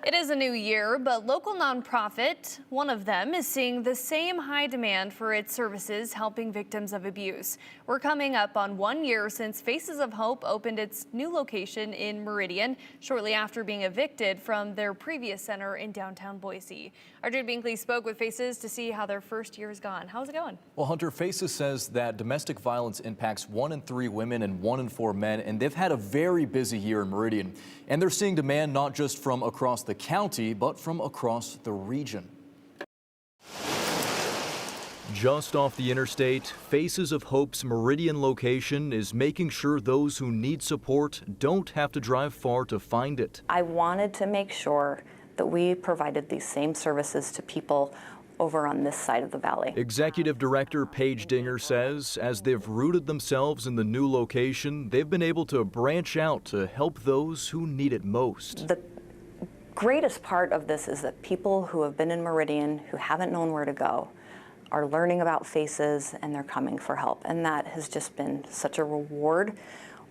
It is a new year, but local nonprofit, one of them, is seeing the same high demand for its services helping victims of abuse. We're coming up on 1 year since Faces of Hope opened its new location in Meridian shortly after being evicted from their previous center in downtown Boise. Our Jude Binkley spoke with Faces to see how their first year has gone. How's it going? Well, Hunter, Faces says that domestic violence impacts 1 in 3 women and 1 in 4 men, and they've had a very busy year in Meridian. And they're seeing demand not just from across the county, but from across the region. Just off the interstate, Faces of Hope's Meridian location is making sure those who need support don't have to drive far to find it. I wanted to make sure that we provided these same services to people over on this side of the valley. Executive Director Paige Dinger says as they've rooted themselves in the new location, they've been able to branch out to help those who need it most. The greatest part of this is that people who have been in Meridian, who haven't known where to go, are learning about Faces and they're coming for help. And that has just been such a reward.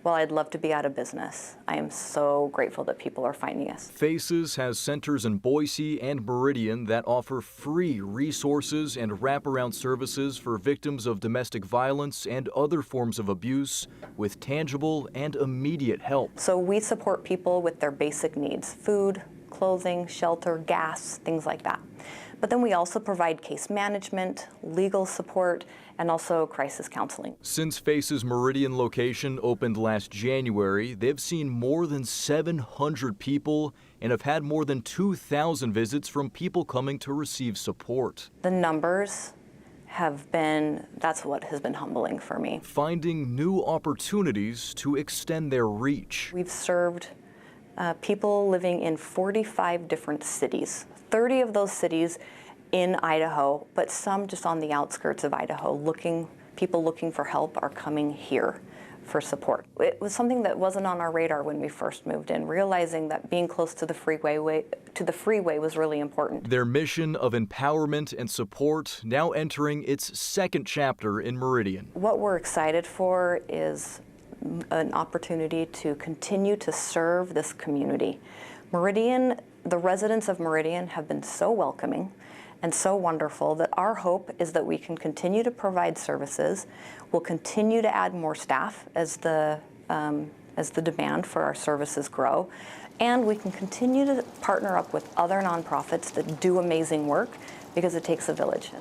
While I'd love to be out of business, I am so grateful that people are finding us. Faces has centers in Boise and Meridian that offer free resources and wraparound services for victims of domestic violence and other forms of abuse with tangible and immediate help. So we support people with their basic needs: food, clothing, shelter, gas, things like that. But then we also provide case management, legal support, and also crisis counseling. Since Faces Meridian location opened last January, they've seen more than 700 people and have had more than 2,000 visits from people coming to receive support. The numbers have been, that's what has been humbling for me. Finding new opportunities to extend their reach. We've served people living in 45 different cities, 30 of those cities in Idaho, but some just on the outskirts of Idaho. People looking for help are coming here for support. It was something that wasn't on our radar when we first moved in, realizing that being close to the freeway was really important. Their mission of empowerment and support now entering its second chapter in Meridian. What we're excited for is an opportunity to continue to serve this community. Meridian, the residents of Meridian have been so welcoming and so wonderful that our hope is that we can continue to provide services. We'll continue to add more staff as the demand for our services grow, and we can continue to partner up with other nonprofits that do amazing work, because it takes a village.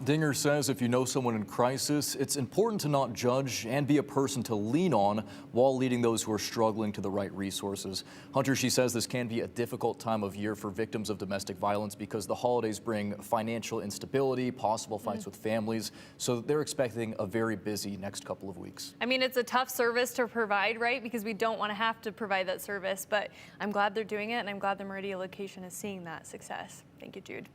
Dinger says if you know someone in crisis, it's important to not judge and be a person to lean on while leading those who are struggling to the right resources. Hunter, she says this can be a difficult time of year for victims of domestic violence because the holidays bring financial instability, possible fights with families, so they're expecting a very busy next couple of weeks. I mean, it's a tough service to provide, right? Because we don't want to have to provide that service, but I'm glad they're doing it, and I'm glad the Meridian location is seeing that success. Thank you, Jude.